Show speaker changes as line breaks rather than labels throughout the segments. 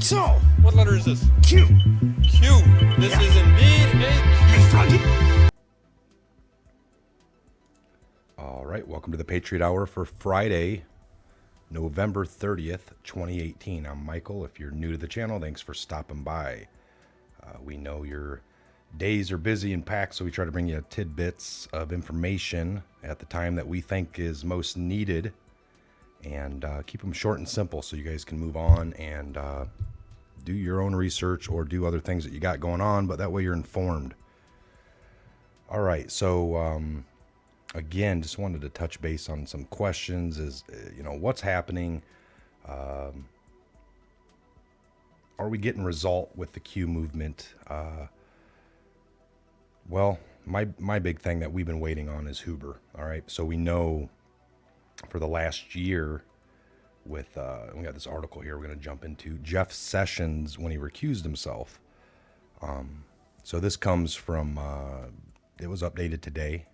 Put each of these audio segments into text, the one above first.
So,
What letter is this?
Q.
Q. This
Yeah.
is indeed a
Froggy.
All right, welcome to the Patriot Hour for Friday, November 30th, 2018. I'm Michael. If you're new to the channel, thanks for stopping by. We know your days are busy and packed, so we try to bring you tidbits of information at the time that we think is most needed, and keep them short and simple so you guys can move on and do your own research or do other things that you got going on, but that way you're informed. All right, so again, just wanted to touch base on some questions. What's happening? Are we getting result with the Q movement? Well, my big thing that we've been waiting on is Huber. All right, so we know for the last year with, we got this article here we're going to jump into, Jeff Sessions when he recused himself. So this comes from, it was updated today.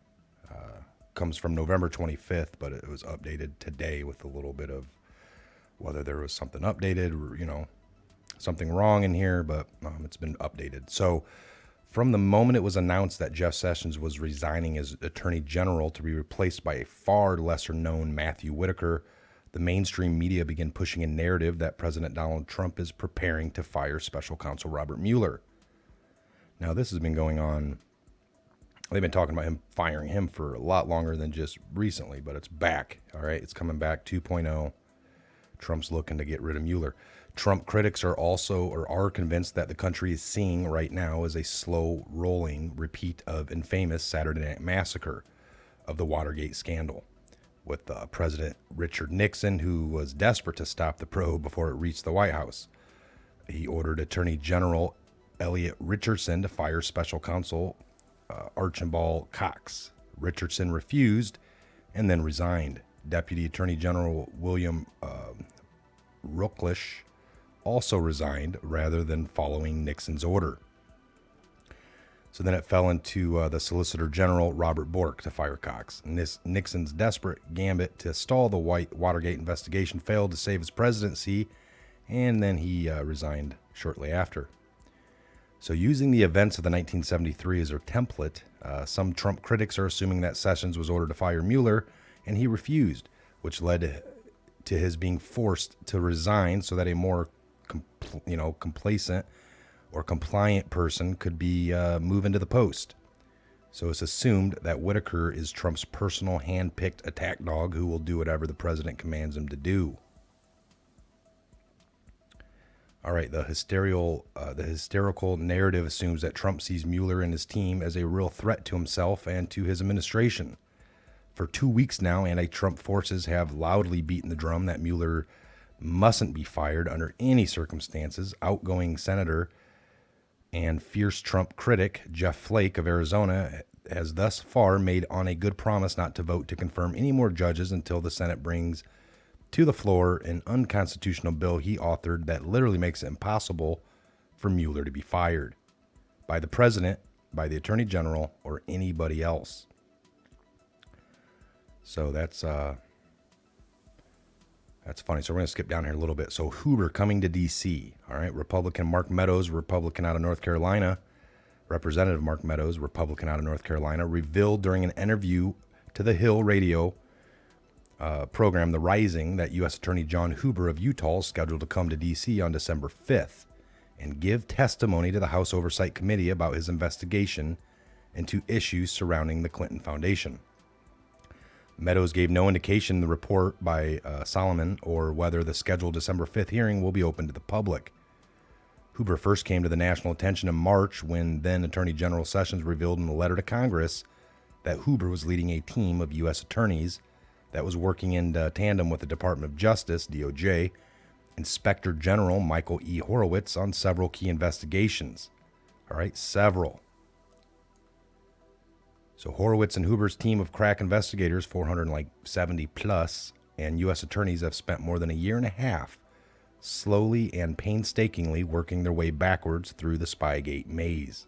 Comes from November 25th, but it was updated today with a little bit of whether there was something updated or, something wrong in here, but it's been updated. So from the moment it was announced that Jeff Sessions was resigning as Attorney General to be replaced by a far lesser known Matthew Whitaker, the mainstream media began pushing a narrative that President Donald Trump is preparing to fire Special Counsel Robert Mueller. Now, this has been going on. They've been talking about him firing him for a lot longer than just recently, but it's back. All right, it's coming back 2.0. Trump's looking to get rid of Mueller. Trump critics are convinced that the country is seeing right now is a slow rolling repeat of infamous Saturday Night Massacre of the Watergate scandal, with President Richard Nixon, who was desperate to stop the probe before it reached the White House. He ordered Attorney General Elliot Richardson to fire Special Counsel Archibald Cox. Richardson refused and then resigned. Deputy Attorney General William Rooklish also resigned rather than following Nixon's order. So then it fell into the Solicitor General Robert Bork to fire Cox. Nixon's desperate gambit to stall the Watergate investigation failed to save his presidency, and then he resigned shortly after. So using the events of the 1973 as their template, some Trump critics are assuming that Sessions was ordered to fire Mueller, and he refused, which led to his being forced to resign so that a more complacent or compliant person could be move into the post. So it's assumed that Whitaker is Trump's personal hand-picked attack dog who will do whatever the president commands him to do. All right, the hysterical narrative assumes that Trump sees Mueller and his team as a real threat to himself and to his administration. For 2 weeks now, anti-Trump forces have loudly beaten the drum that Mueller mustn't be fired under any circumstances. Outgoing Senator and fierce Trump critic Jeff Flake of Arizona has thus far made on a good promise not to vote to confirm any more judges until the Senate brings to the floor an unconstitutional bill he authored that literally makes it impossible for Mueller to be fired by the president, by the attorney general, or anybody else. So that's funny. So we're going to skip down here a little bit. So Huber coming to D.C. All right, Republican Mark Meadows, Republican out of North Carolina, Representative Mark Meadows, Republican out of North Carolina, revealed during an interview to the Hill radio program, The Rising, that U.S. Attorney John Huber of Utah is scheduled to come to D.C. on December 5th and give testimony to the House Oversight Committee about his investigation into issues surrounding the Clinton Foundation. Meadows gave no indication in the report by Solomon or whether the scheduled December 5th hearing will be open to the public. Huber first came to the national attention in March when then Attorney General Sessions revealed in a letter to Congress that Huber was leading a team of U.S. attorneys that was working in tandem with the Department of Justice, DOJ, Inspector General Michael E. Horowitz on several key investigations. All right, several. So Horowitz and Huber's team of crack investigators, 470 plus, and U.S. attorneys have spent more than a year and a half slowly and painstakingly working their way backwards through the Spygate maze.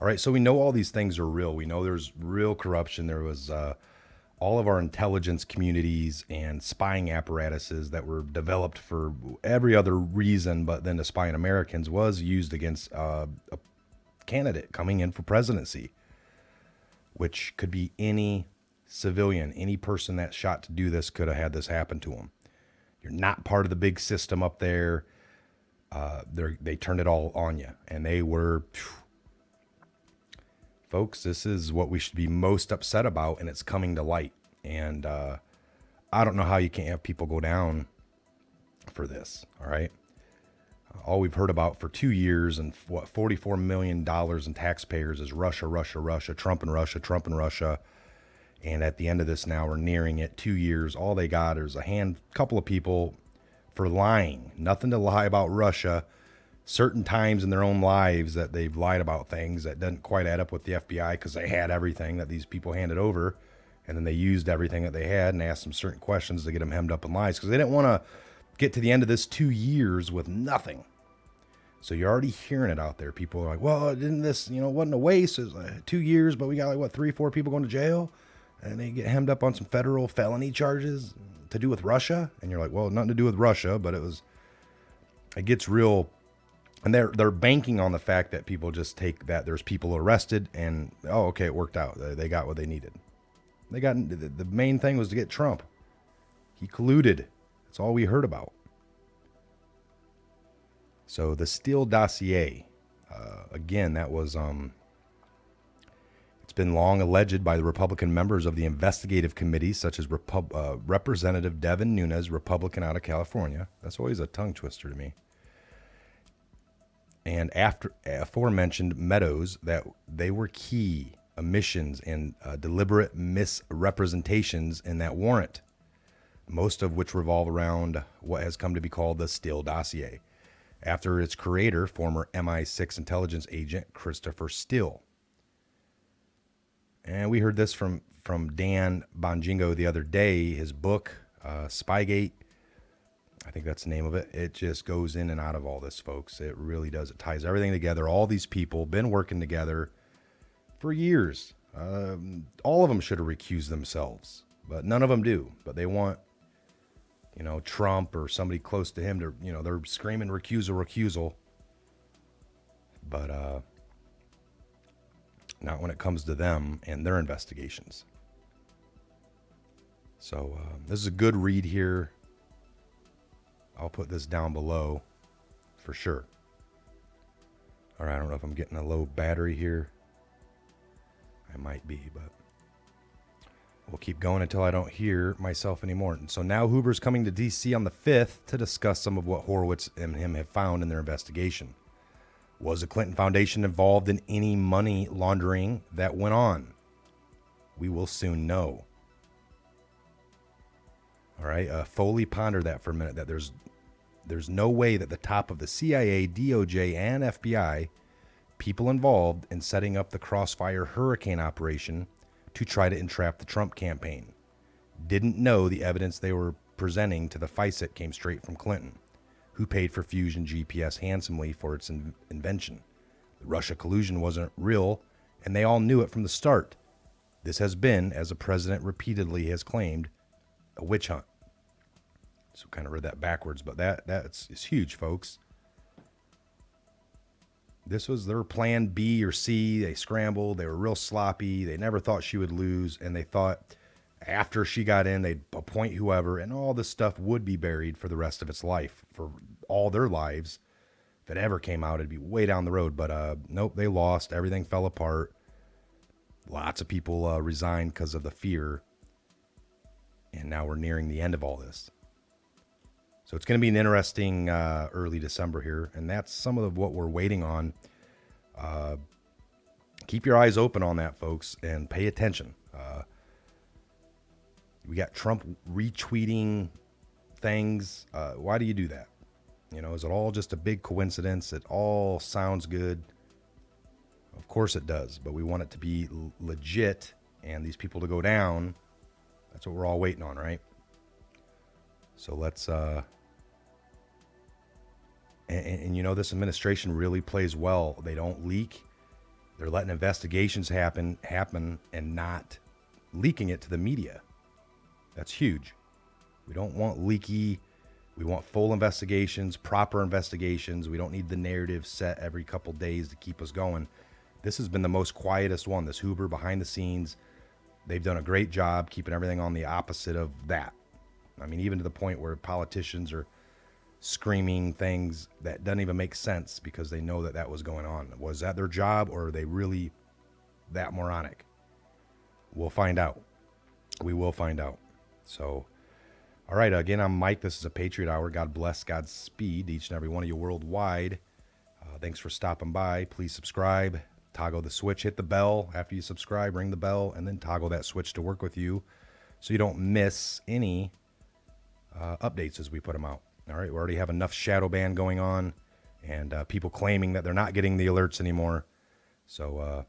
All right, so we know all these things are real. We know there's real corruption. There was all of our intelligence communities and spying apparatuses that were developed for every other reason but then to spy on Americans was used against a candidate coming in for presidency, which could be any civilian, any person that shot to do this could have had this happen to them. You're not part of the big system up there. They turned it all on you, and they were, folks, this is what we should be most upset about, and it's coming to light. And I don't know how you can't have people go down for this, all right? All we've heard about for 2 years and $44 million in taxpayers is Russia, Russia, Russia, Trump and Russia, Trump and Russia. And at the end of this now, we're nearing it, 2 years. All they got is couple of people for lying. Nothing to lie about Russia. Certain times in their own lives that they've lied about things that doesn't quite add up with the FBI because they had everything that these people handed over. And then they used everything that they had and asked them certain questions to get them hemmed up in lies because they didn't want to get to the end of this 2 years with nothing. So you're already hearing it out there. People are like, well, didn't this, wasn't a waste. It was 2 years, but we got 3, 4 people going to jail and they get hemmed up on some federal felony charges to do with Russia. And you're like, well, nothing to do with Russia, but it gets real. And they're banking on the fact that people just take that there's people arrested and, oh, okay, it worked out. They got what they needed. The main thing was to get Trump. He colluded. That's all we heard about. So the Steele dossier, again, that was, it's been long alleged by the Republican members of the investigative committee, such as Representative Devin Nunes, Republican out of California. That's always a tongue twister to me. And after aforementioned Meadows, that they were key omissions and deliberate misrepresentations in that warrant, most of which revolve around what has come to be called the Steele dossier, after its creator, former MI6 intelligence agent Christopher Steele. And we heard this from Dan Bongingo the other day, his book, Spygate. I think that's the name of it. It just goes in and out of all this, folks. It really does. It ties everything together. All these people been working together for years. All of them should have recused themselves, but none of them do. But they want, Trump or somebody close to him to, they're screaming recusal. But not when it comes to them and their investigations. So this is a good read here. I'll put this down below for sure. All right, I don't know if I'm getting a low battery here. I might be, but we'll keep going until I don't hear myself anymore. And so now Huber's coming to D.C. on the 5th to discuss some of what Horowitz and him have found in their investigation. Was the Clinton Foundation involved in any money laundering that went on? We will soon know. All right, Foley, ponder that for a minute, that there's no way that the top of the CIA, DOJ, and FBI, people involved in setting up the Crossfire Hurricane operation to try to entrap the Trump campaign, didn't know the evidence they were presenting to the FICIT came straight from Clinton, who paid for Fusion GPS handsomely for its invention. The Russia collusion wasn't real, and they all knew it from the start. This has been, as the president repeatedly has claimed, a witch hunt. So kind of read that backwards, but that's huge, folks. This was their plan B or C. They scrambled. They were real sloppy. They never thought she would lose, and they thought after she got in, they'd appoint whoever, and all this stuff would be buried for the rest of its life, for all their lives. If it ever came out, it'd be way down the road. But nope, they lost. Everything fell apart. Lots of people resigned because of the fear. And now we're nearing the end of all this. So it's going to be an interesting early December here. And that's some of what we're waiting on. Keep your eyes open on that, folks, and pay attention. We got Trump retweeting things. Why do you do that? Is it all just a big coincidence? It all sounds good. Of course it does, but we want it to be legit and these people to go down. That's what we're all waiting on, right? So let's, this administration really plays well. They don't leak. They're letting investigations happen and not leaking it to the media. That's huge. We don't want leaky. We want full investigations, proper investigations. We don't need the narrative set every couple days to keep us going. This has been the most quietest one, this Hoover behind the scenes. They've done a great job keeping everything on the opposite of that. I mean, even to the point where politicians are screaming things that doesn't even make sense because they know that that was going on. Was that their job, or are they really that moronic? We'll find out. We will find out. So, all right, again, I'm Mike. This is a Patriot Hour. God bless, Godspeed to each and every one of you worldwide. Thanks for stopping by. Please subscribe, toggle the switch, hit the bell. After you subscribe, ring the bell, and then toggle that switch to work with you so you don't miss any updates as we put them out. All right, we already have enough shadow ban going on and people claiming that they're not getting the alerts anymore. So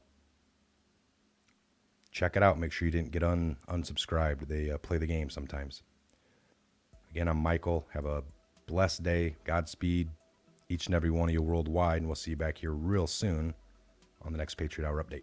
check it out. Make sure you didn't get unsubscribed. They play the game sometimes. Again, I'm Michael. Have a blessed day. Godspeed, each and every one of you worldwide. And we'll see you back here real soon on the next Patriot Hour update.